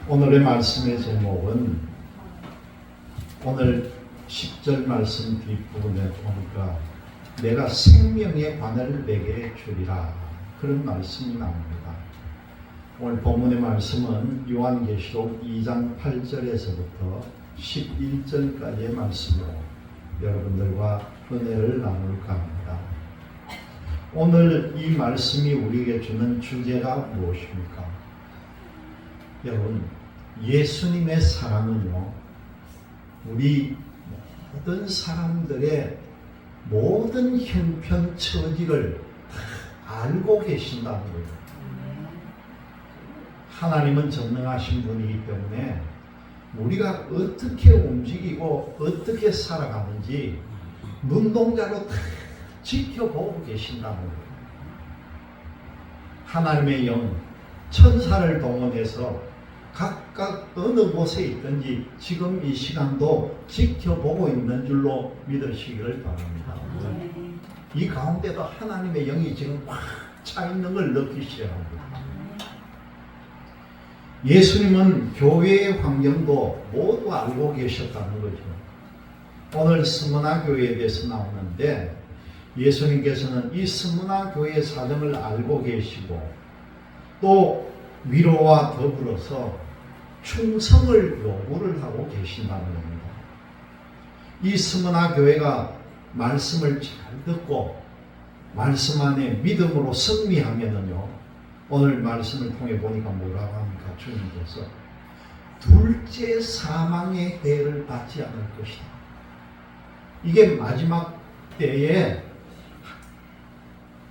오늘의 말씀의 제목은 오늘 10절 말씀 뒷부분에 보니까 내가 생명의 관을 내게 주리라, 그런 말씀이 나옵니다. 오늘 본문의 말씀은 요한계시록 2장 8절에서부터 11절까지의 말씀으로 여러분들과 은혜를 나눌까 합니다. 오늘 이 말씀이 우리에게 주는 주제가 무엇입니까? 여러분, 예수님의 사랑은요, 우리 모든 사람들의 모든 형편 처지를 다 알고 계신다는 거예요. 하나님은 전능하신 분이기 때문에 우리가 어떻게 움직이고 어떻게 살아가는지 눈동자로 다 지켜보고 계신다는 거예요. 하나님의 영, 천사를 동원해서 각각 어느 곳에 있든지 지금 이 시간도 지켜보고 있는 줄로 믿으시기를 바랍니다. 이 가운데도 하나님의 영이 지금 꽉 차 있는 걸 느끼셔야 합니다. 예수님은 교회의 환경도 모두 알고 계셨다는 거죠. 오늘 스무나 교회에 대해서 나오는데 예수님께서는 이 스무나 교회의 사정을 알고 계시고 또 위로와 더불어서 충성을 요구를 하고 계신다는 겁니다. 이 스무나 교회가 말씀을 잘 듣고 말씀 안에 믿음으로 승리하면은요, 오늘 말씀을 통해 보니까 뭐라고 합니까? 주님께서 둘째 사망의 해를 받지 않을 것이다. 이게 마지막 때에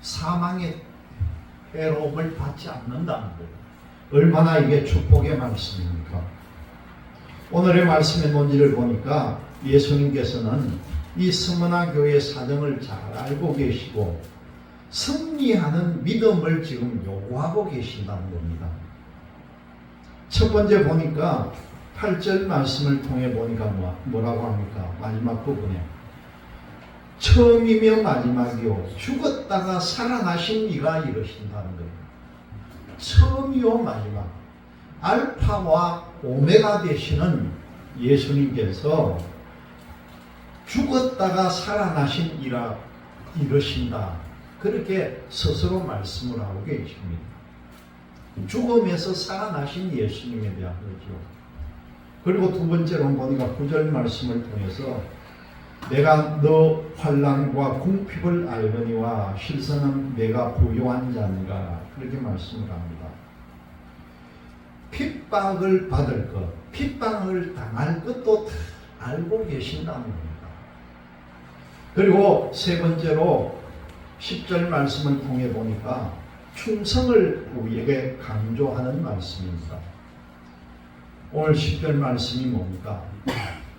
사망의 해로움을 받지 않는다는 거예요. 얼마나 이게 축복의 말씀입니까? 오늘의 말씀의 논지를 보니까 예수님께서는 이 스무나 교회의 사정을 잘 알고 계시고 승리하는 믿음을 지금 요구하고 계신다는 겁니다. 첫 번째 보니까 8절 말씀을 통해 보니까 뭐라고 합니까? 마지막 부분에 처음이며 마지막이요 죽었다가 살아나신 이가 이러신다는 거예요. 처음이요 마지막, 알파와 오메가 되시는 예수님께서 죽었다가 살아나신 이라 이러신다, 그렇게 스스로 말씀을 하고 계십니다. 죽음에서 살아나신 예수님에 대한 거죠. 그리고 두 번째로 보니까 9절 말씀을 통해서 내가 너 환난과 궁핍을 알거니와 실상은 내가 부요한 자인가, 그렇게 말씀을 합니다. 핍박을 받을 것, 핍박을 당할 것도 다 알고 계신다는 겁니다. 그리고 세 번째로 10절 말씀을 통해 보니까 충성을 우리에게 강조하는 말씀입니다. 오늘 10절 말씀이 뭡니까?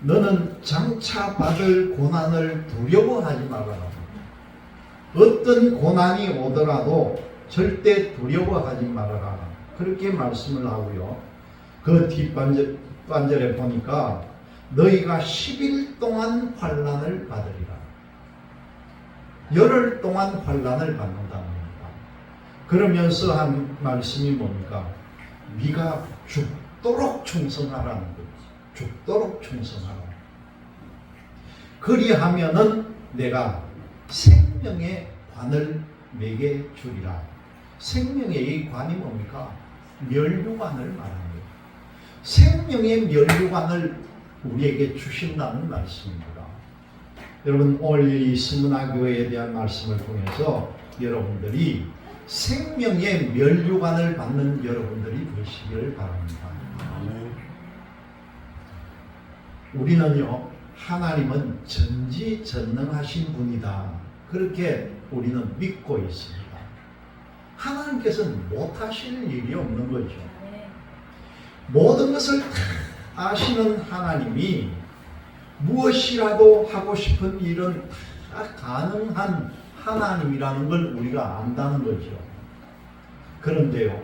너는 장차 받을 고난을 두려워하지 말아라. 어떤 고난이 오더라도 절대 두려워하지 말아라, 그렇게 말씀을 하고요. 그 뒷반절에 보니까 너희가 10일 동안 환난을 받으리라. 열흘 동안 환난을 받는다는 겁니다. 그러면서 한 말씀이 뭡니까? 네가 죽도록 충성하라는 거죠. 죽도록 충성하라. 그리하면은 내가 생명의 관을 내게 주리라. 생명의 이 관이 뭡니까? 면류관을 말하는 거예요. 생명의 면류관을 우리에게 주신다는 말씀입니다. 여러분, 오늘 이 스무나 교회에 대한 말씀을 통해서 여러분들이 생명의 면류관을 받는 여러분들이 되시기를 바랍니다. 우리는요, 하나님은 전지전능하신 분이다, 그렇게 우리는 믿고 있습니다. 하나님께서는 못하실 일이 없는 거죠. 모든 것을 다 아시는 하나님이 무엇이라도 하고 싶은 일은 다 가능한 하나님이라는 걸 우리가 안다는 거죠. 그런데요,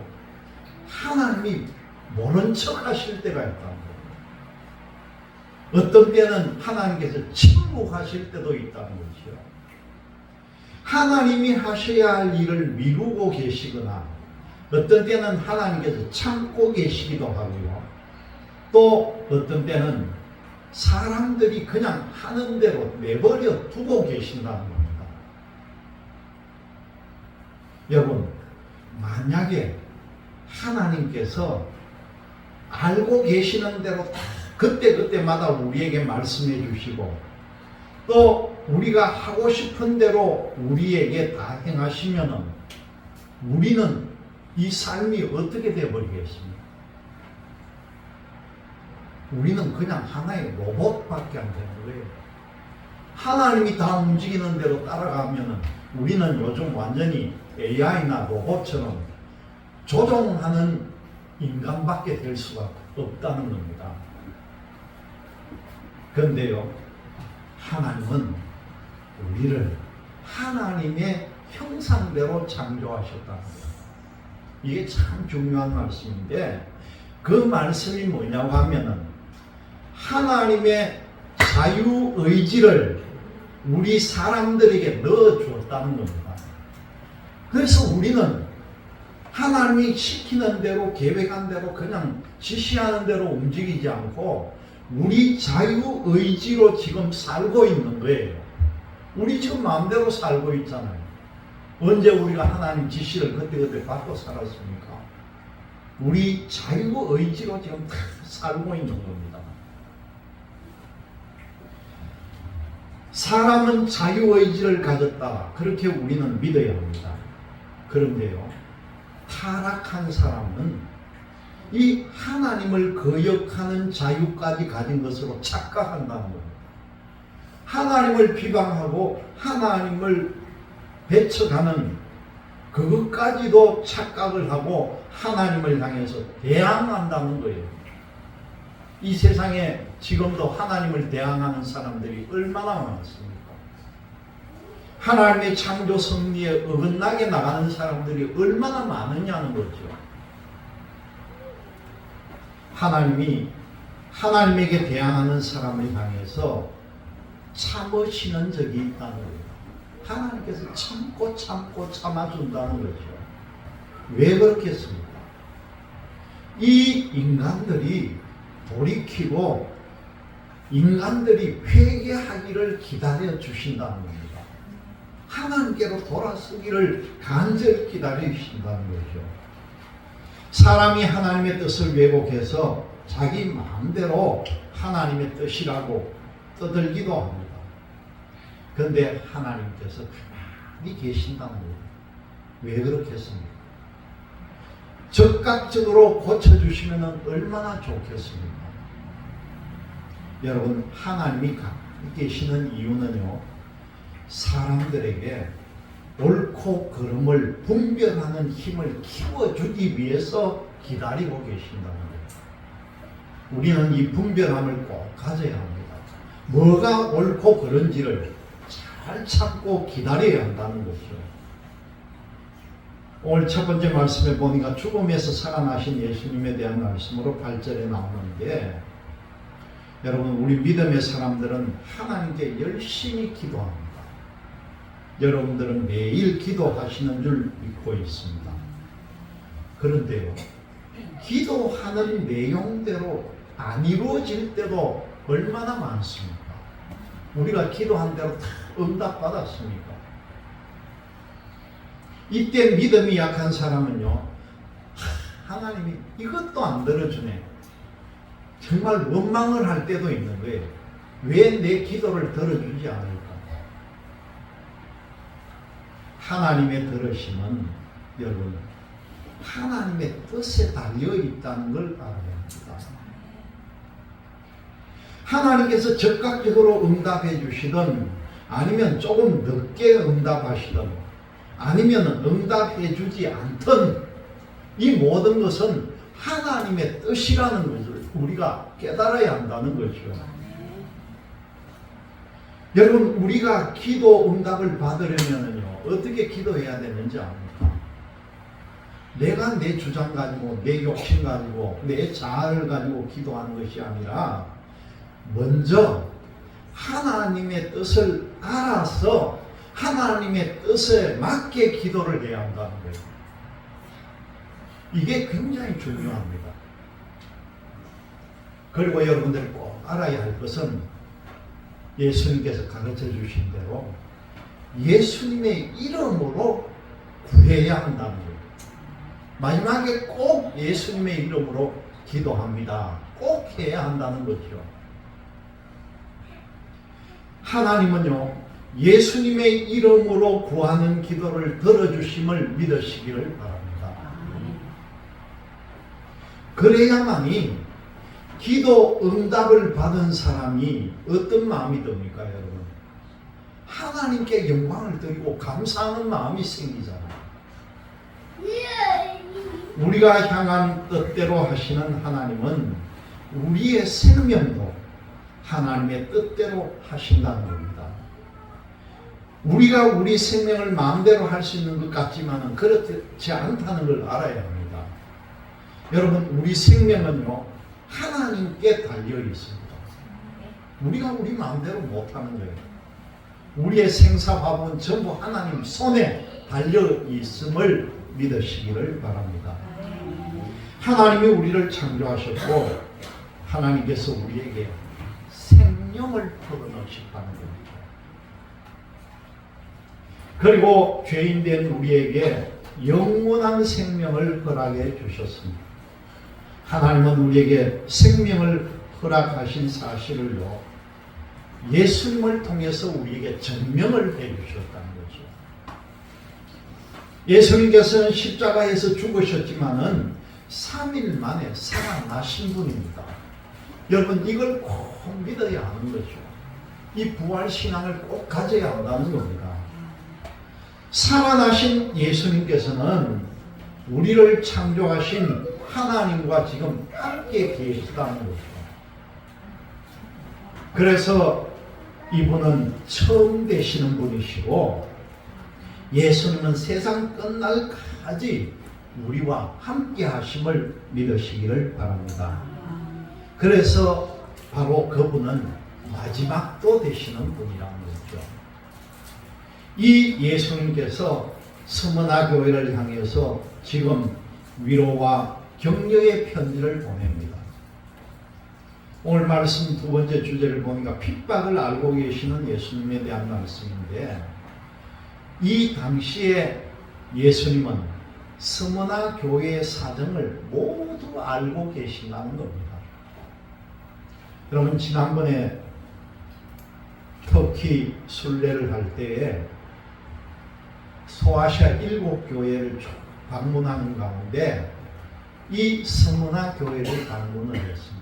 하나님이 모른 척 하실 때가 있다는 거예요. 어떤 때는 하나님께서 침묵하실 때도 있다는 거죠. 하나님이 하셔야 할 일을 미루고 계시거나 어떤 때는 하나님께서 참고 계시기도 하고요. 또 어떤 때는 사람들이 그냥 하는 대로 내버려 두고 계신다는 겁니다. 여러분, 만약에 하나님께서 알고 계시는 대로 다 그때그때마다 우리에게 말씀해 주시고 또 우리가 하고 싶은 대로 우리에게 다 행하시면은 우리는 이 삶이 어떻게 되어버리겠습니까? 우리는 그냥 하나의 로봇밖에 안 되는 거예요. 하나님이 다 움직이는 대로 따라가면은 우리는 요즘 완전히 AI나 로봇처럼 조종하는 인간밖에 될 수가 없다는 겁니다. 그런데요, 하나님은 우리를 하나님의 형상대로 창조하셨다는 거예요. 이게 참 중요한 말씀인데 그 말씀이 뭐냐고 하면은 하나님의 자유의지를 우리 사람들에게 넣어주었다는 겁니다. 그래서 우리는 하나님이 시키는 대로 계획한 대로 그냥 지시하는 대로 움직이지 않고 우리 자유의지로 지금 살고 있는 거예요. 우리 지금 마음대로 살고 있잖아요. 언제 우리가 하나님 지시를 그때그때 받고 살았습니까? 우리 자유의지로 지금 다 살고 있는 겁니다. 사람은 자유의지를 가졌다. 그렇게 우리는 믿어야 합니다. 그런데요, 타락한 사람은 이 하나님을 거역하는 자유까지 가진 것으로 착각한다는 겁니다. 하나님을 비방하고 하나님을 배척하는 그것까지도 착각을 하고 하나님을 향해서 대항한다는 거예요. 이 세상에 지금도 하나님을 대항하는 사람들이 얼마나 많습니까? 하나님의 창조 섭리에 어긋나게 나가는 사람들이 얼마나 많으냐는 거죠. 하나님이 하나님에게 대항하는 사람을 향해서 참으시는 적이 있다는 거예요. 하나님께서 참고 참아준다는 거죠. 왜 그렇겠습니까? 이 인간들이 돌이키고 인간들이 회개하기를 기다려 주신다는 겁니다. 하나님께로 돌아서기를 간절히 기다려 주신다는 거죠. 사람이 하나님의 뜻을 왜곡해서 자기 마음대로 하나님의 뜻이라고 떠들기도 합니다. 그런데 하나님께서 가만히 계신다는 거예요. 왜 그렇겠습니까? 적극적으로 고쳐주시면 얼마나 좋겠습니까? 여러분, 하나님이 가만히 계시는 이유는요, 사람들에게 옳고 그름을 분별하는 힘을 키워주기 위해서 기다리고 계신다는 거예요. 우리는 이 분별함을 꼭 가져야 합니다. 뭐가 옳고 그른지를 잘 찾고 기다려야 한다는 거죠. 오늘 첫 번째 말씀에 보니까 죽음에서 살아나신 예수님에 대한 말씀으로 8절에 나오는데, 여러분, 우리 믿음의 사람들은 하나님께 열심히 기도합니다. 여러분들은 매일 기도하시는 줄 믿고 있습니다. 그런데요, 기도하는 내용대로 안 이루어질 때도 얼마나 많습니까? 우리가 기도한 대로 다 응답받았습니까? 이때 믿음이 약한 사람은요, 하나님이 이것도 안 들어주네. 정말 원망을 할 때도 있는 거예요. 왜 내 기도를 들어주지 않을까? 하나님의 들으심은 여러분, 하나님의 뜻에 달려 있다는 걸 알아야 합니다. 하나님께서 적극적으로 응답해 주시든 아니면 조금 늦게 응답하시든 아니면 응답해 주지 않든 이 모든 것은 하나님의 뜻이라는 것을 우리가 깨달아야 한다는 거죠. 여러분, 우리가 기도 응답을 받으려면요, 어떻게 기도해야 되는지 압니까? 내가 내 주장 가지고, 내 욕심 가지고, 내 자아를 가지고 기도하는 것이 아니라 먼저 하나님의 뜻을 알아서 하나님의 뜻에 맞게 기도를 해야 한다는 거예요. 이게 굉장히 중요합니다. 그리고 여러분들이 꼭 알아야 할 것은 예수님께서 가르쳐 주신 대로 예수님의 이름으로 구해야 한다는 거예요. 마지막에 꼭 예수님의 이름으로 기도합니다. 꼭 해야 한다는 거죠. 하나님은요, 예수님의 이름으로 구하는 기도를 들어주심을 믿으시기를 바랍니다. 그래야만이 기도 응답을 받은 사람이 어떤 마음이 듭니까, 여러분? 하나님께 영광을 드리고 감사하는 마음이 생기잖아요. 우리가 향한 뜻대로 하시는 하나님은 우리의 생명도 하나님의 뜻대로 하신다는 겁니다. 우리가 우리 생명을 마음대로 할 수 있는 것 같지만은 그렇지 않다는 걸 알아야 합니다. 여러분, 우리 생명은요, 하나님께 달려 있습니다. 우리가 우리 마음대로 못하는 거예요. 우리의 생사화복은 전부 하나님 손에 달려 있음을 믿으시기를 바랍니다. 하나님이 우리를 창조하셨고 하나님께서 우리에게 생명을 불어넣으셨다는 겁니다. 그리고 죄인된 우리에게 영원한 생명을 허락해 주셨습니다. 하나님은 우리에게 생명을 허락하신 사실을요, 예수님을 통해서 우리에게 증명을 해 주셨다는 거죠. 예수님께서는 십자가에서 죽으셨지만은 3일 만에 살아나신 분입니다. 여러분, 이걸 꼭 믿어야 하는 거죠. 이 부활신앙을 꼭 가져야 한다는 겁니다. 살아나신 예수님께서는 우리를 창조하신 하나님과 지금 함께 계시다는 거죠. 그래서 이분은 처음 되시는 분이시고 예수님은 세상 끝날까지 우리와 함께 하심을 믿으시기를 바랍니다. 그래서 바로 그분은 마지막도 되시는 분이라는 거죠. 이 예수님께서 스무나 교회를 향해서 지금 위로와 격려의 편지를 보냅니다. 오늘 말씀 두 번째 주제를 보니까 핍박을 알고 계시는 예수님에 대한 말씀인데, 이 당시에 예수님은 스무나 교회의 사정을 모두 알고 계신다는 겁니다. 여러분, 지난번에 터키 순례를 할 때에 소아시아 7교회를 방문하는 가운데 이 스무나 교회를 방문을 했습니다.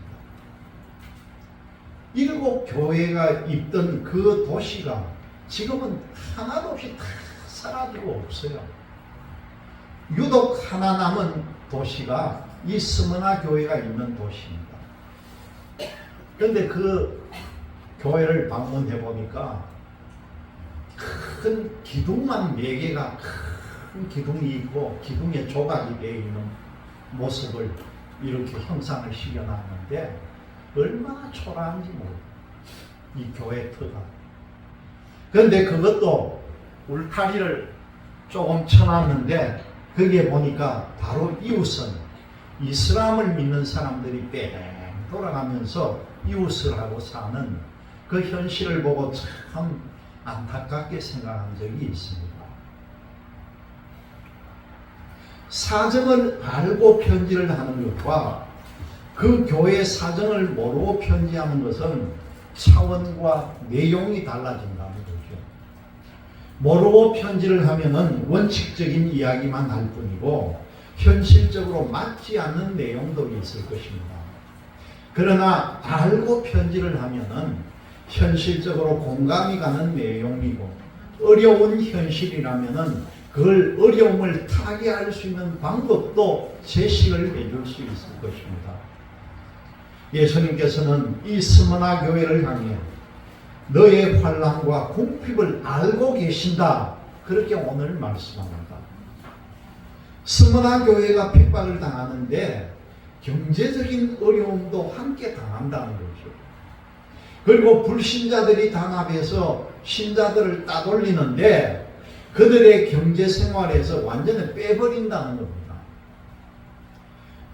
7교회가 있던 그 도시가 지금은 하나도 없이 다 사라지고 없어요. 유독 하나 남은 도시가 이 스무나 교회가 있는 도시입니다. 그런데 그 교회를 방문해 보니까 큰 기둥만 4개가 큰 기둥이 있고 기둥에 조각이 되어 있는 모습을 이렇게 형상을 시켜놨는데 얼마나 초라한지 모르겠어요. 이 교회 터가. 그런데 그것도 울타리를 조금 쳐놨는데 거기에 보니까 바로 이웃은 이슬람을 믿는 사람들이 뺑 돌아가면서 이웃을 하고 사는 그 현실을 보고 참 안타깝게 생각한 적이 있습니다. 사정을 알고 편지를 하는 것과 그 교회의 사정을 모르고 편지하는 것은 차원과 내용이 달라진다는 거죠. 모르고 편지를 하면은 원칙적인 이야기만 할 뿐이고 현실적으로 맞지 않는 내용도 있을 것입니다. 그러나 알고 편지를 하면은 현실적으로 공감이 가는 내용이고 어려운 현실이라면은 그걸 어려움을 타개할 수 있는 방법도 제시를 해줄 수 있을 것입니다. 예수님께서는 이 스무나 교회를 향해 너의 환난과 궁핍을 알고 계신다, 그렇게 오늘 말씀합니다. 스무나 교회가 핍박을 당하는데 경제적인 어려움도 함께 당한다는 거죠. 그리고 불신자들이 단합해서 신자들을 따돌리는데 그들의 경제 생활에서 완전히 빼버린다는 겁니다.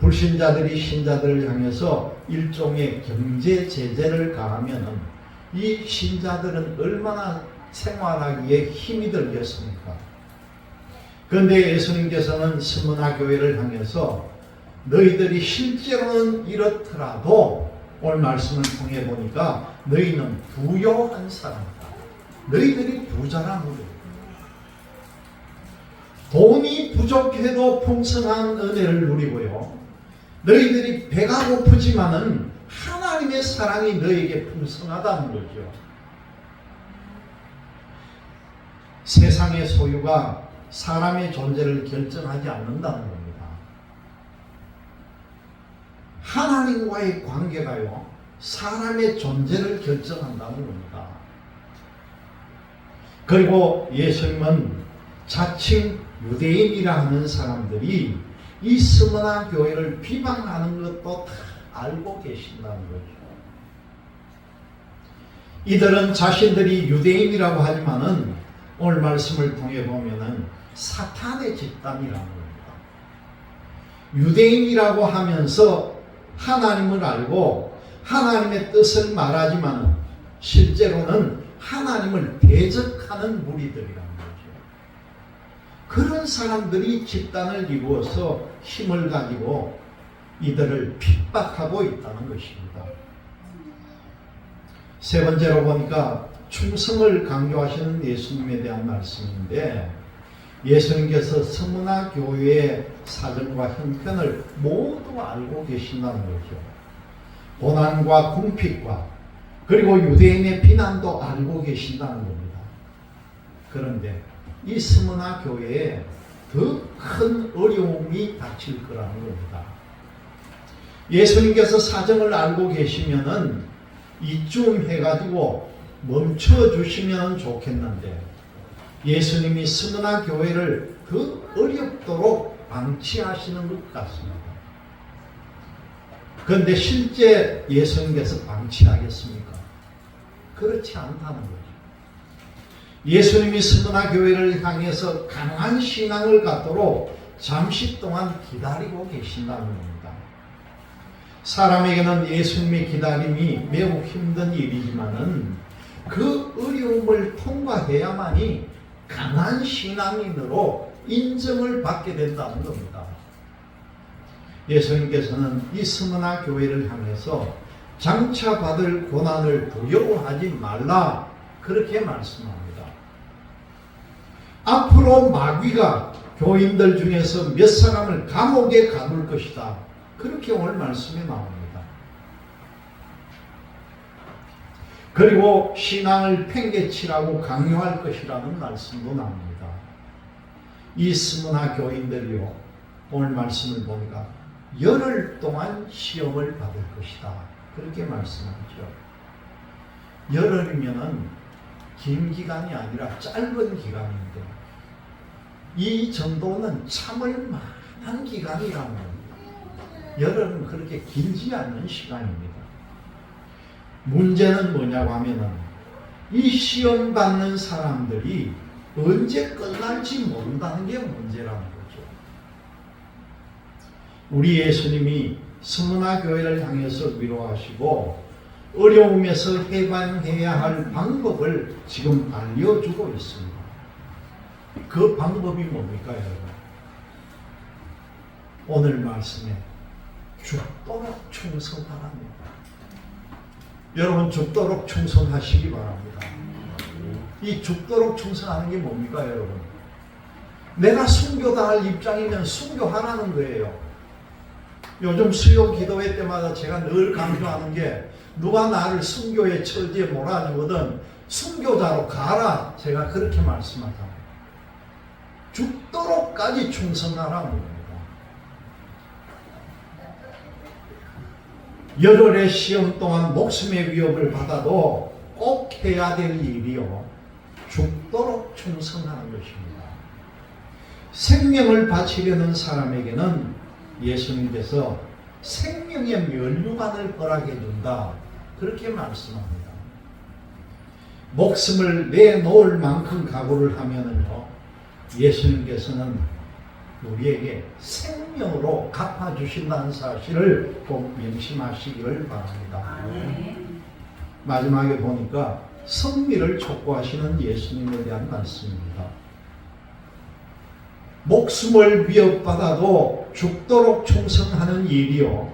불신자들이 신자들을 향해서 일종의 경제 제재를 가하면은 이 신자들은 얼마나 생활하기에 힘이 들겠습니까? 그런데 예수님께서는 스무나 교회를 향해서 너희들이 실제로는 이렇더라도 오늘 말씀을 통해 보니까 너희는 부요한 사람이다. 너희들이 부자란 우리. 돈이 부족해도 풍성한 은혜를 누리고요. 너희들이 배가 고프지만은 하나님의 사랑이 너희에게 풍성하다는 거죠. 세상의 소유가 사람의 존재를 결정하지 않는다는 겁니다. 하나님과의 관계가요, 사람의 존재를 결정한다는 겁니다. 그리고 예수님은 자칭 유대인이라 하는 사람들이 이 스무나 교회를 비방하는 것도 다 알고 계신다는 거죠. 이들은 자신들이 유대인이라고 하지만은 오늘 말씀을 통해 보면은 사탄의 집단이라는 겁니다. 유대인이라고 하면서 하나님을 알고 하나님의 뜻을 말하지만 실제로는 하나님을 대적하는 무리들이라는 거죠. 그런 사람들이 집단을 이루어서 힘을 가지고 이들을 핍박하고 있다는 것입니다. 세 번째로 보니까 충성을 강조하시는 예수님에 대한 말씀인데, 예수님께서 스무나 교회의 사정과 형편을 모두 알고 계신다는 거죠. 고난과 궁핍과 그리고 유대인의 비난도 알고 계신다는 겁니다. 그런데 이 스무나 교회에 더 큰 어려움이 닥칠 거라는 겁니다. 예수님께서 사정을 알고 계시면은 이쯤 해가지고 멈춰주시면 좋겠는데, 예수님이 스무나 교회를 더 어렵도록 방치하시는 것 같습니다. 그런데 실제 예수님께서 방치하겠습니까? 그렇지 않다는 거죠. 예수님이 스무나 교회를 향해서 강한 신앙을 갖도록 잠시 동안 기다리고 계신다는 겁니다. 사람에게는 예수님의 기다림이 매우 힘든 일이지만은 그 어려움을 통과해야만이 강한 신앙인으로 인정을 받게 된다는 겁니다. 예수님께서는 이 스무나 교회를 향해서 장차 받을 고난을 두려워하지 말라, 그렇게 말씀합니다. 앞으로 마귀가 교인들 중에서 몇 사람을 감옥에 가둘 것이다, 그렇게 오늘 말씀에 나옵니다. 그리고 신앙을 팽개치라고 강요할 것이라는 말씀도 나옵니다. 이 스무나 교인들이요, 오늘 말씀을 보니까 열흘 동안 시험을 받을 것이다, 그렇게 말씀하죠. 열흘이면은 긴 기간이 아니라 짧은 기간인데 이 정도는 참을 만한 기간이라는 겁니다. 열흘은 그렇게 길지 않는 시간입니다. 문제는 뭐냐고 하면은 이 시험 받는 사람들이 언제 끝날지 모른다는 게 문제라는 거죠. 우리 예수님이 스무나 교회를 향해서 위로하시고 어려움에서 해방해야 할 방법을 지금 알려주고 있습니다. 그 방법이 뭡니까, 여러분? 오늘 말씀에 죽도록 충성하랍니다. 여러분, 죽도록 충성하시기 바랍니다. 이 죽도록 충성하는 게 뭡니까, 여러분? 내가 순교당할 입장이면 순교하라는 거예요. 요즘 수요 기도회 때마다 제가 늘 강조하는 게, 누가 나를 순교의 처지에 몰아주거든 순교자로 가라, 제가 그렇게 말씀하잖아요. 죽도록까지 충성하라는 겁니다. 열흘의 시험 동안 목숨의 위협을 받아도 꼭 해야 될 일이요, 죽도록 충성하는 것입니다. 생명을 바치려는 사람에게는 예수님께서 생명의 면류관을 허락해 준다, 그렇게 말씀합니다. 목숨을 내놓을 만큼 각오를 하면은요, 예수님께서는 우리에게 생명으로 갚아주신다는 사실을 꼭 명심하시기를 바랍니다. 마지막에 보니까 성미를 촉구하시는 예수님에 대한 말씀입니다. 목숨을 위협받아도 죽도록 충성하는 일이요,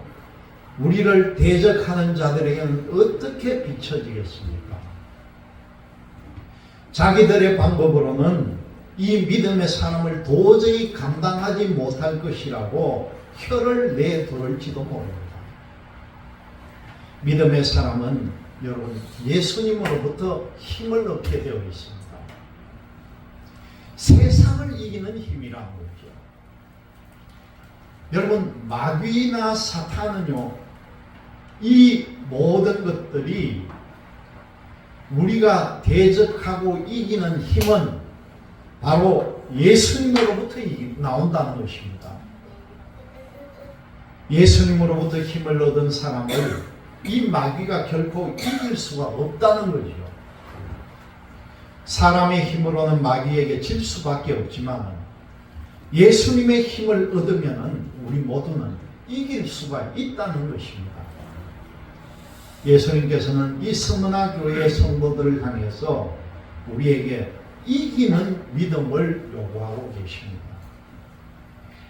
우리를 대적하는 자들에게는 어떻게 비춰지겠습니까? 자기들의 방법으로는 이 믿음의 사람을 도저히 감당하지 못할 것이라고 혀를 내두를지도 모릅니다. 믿음의 사람은 여러분 예수님으로부터 힘을 얻게 되어 있습니다. 세상을 이기는 힘이라는 거죠. 여러분 마귀나 사탄은요, 이 모든 것들이 우리가 대적하고 이기는 힘은 바로 예수님으로부터 나온다는 것입니다. 예수님으로부터 힘을 얻은 사람을 이 마귀가 결코 이길 수가 없다는 거죠. 사람의 힘으로는 마귀에게 질 수밖에 없지만 예수님의 힘을 얻으면 우리 모두는 이길 수가 있다는 것입니다. 예수님께서는 이 스무나 교회의 성도들을 향해서 우리에게 이기는 믿음을 요구하고 계십니다.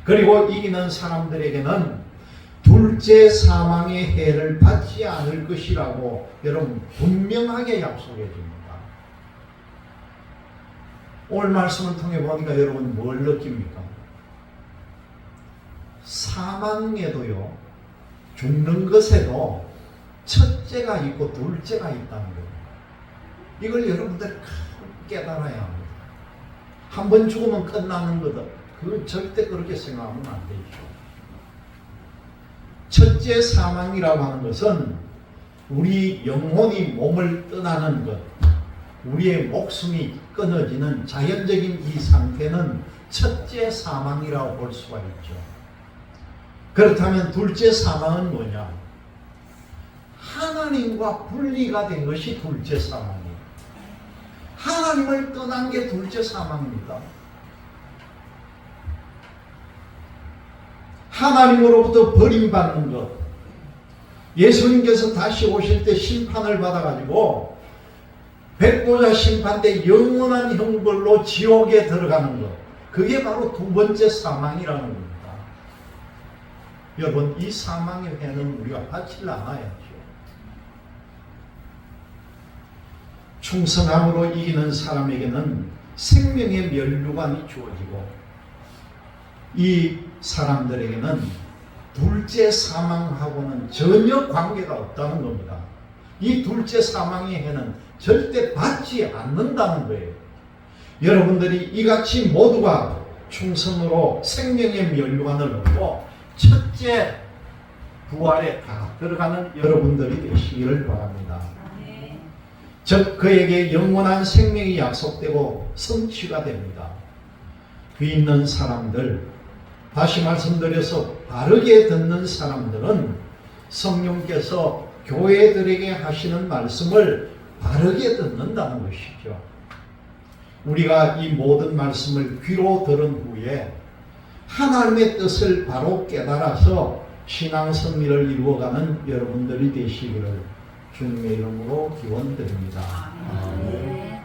그리고 이기는 사람들에게는 둘째 사망의 해를 받지 않을 것이라고 여러분 분명하게 약속해 줍니다. 오늘 말씀을 통해 보니까 여러분 뭘 느낍니까? 사망에도요, 죽는 것에도 첫째가 있고 둘째가 있다는 거예요. 이걸 여러분들 깨달아야 합니다. 한 번 죽으면 끝나는 거다. 그건 절대 그렇게 생각하면 안 되죠. 첫째 사망이라고 하는 것은 우리 영혼이 몸을 떠나는 것, 우리의 목숨이 끊어지는 자연적인 이 상태는 첫째 사망이라고 볼 수가 있죠. 그렇다면 둘째 사망은 뭐냐? 하나님과 분리가 된 것이 둘째 사망이에요. 하나님을 떠난 게 둘째 사망입니다. 하나님으로부터 버림받는 것. 예수님께서 다시 오실 때 심판을 받아가지고 백보자 심판 때 영원한 형벌로 지옥에 들어가는 것. 그게 바로 두 번째 사망이라는 겁니다. 여러분, 이 사망의 회는 우리가 받지 않아야죠. 충성함으로 이기는 사람에게는 생명의 면류관이 주어지고 이 사람들에게는 둘째 사망하고는 전혀 관계가 없다는 겁니다. 이 둘째 사망의 해는 절대 받지 않는다는 거예요. 여러분들이 이같이 모두가 충성으로 생명의 면류관을 얻고 첫째 부활에 다 들어가는 여러분들이 되시기를 바랍니다. 즉 그에게 영원한 생명이 약속되고 성취가 됩니다. 그 있는 사람들, 다시 말씀드려서 바르게 듣는 사람들은 성령께서 교회들에게 하시는 말씀을 바르게 듣는다는 것이죠. 우리가 이 모든 말씀을 귀로 들은 후에 하나님의 뜻을 바로 깨달아서 신앙 승리를 이루어가는 여러분들이 되시기를 주님의 이름으로 기원드립니다. 아멘.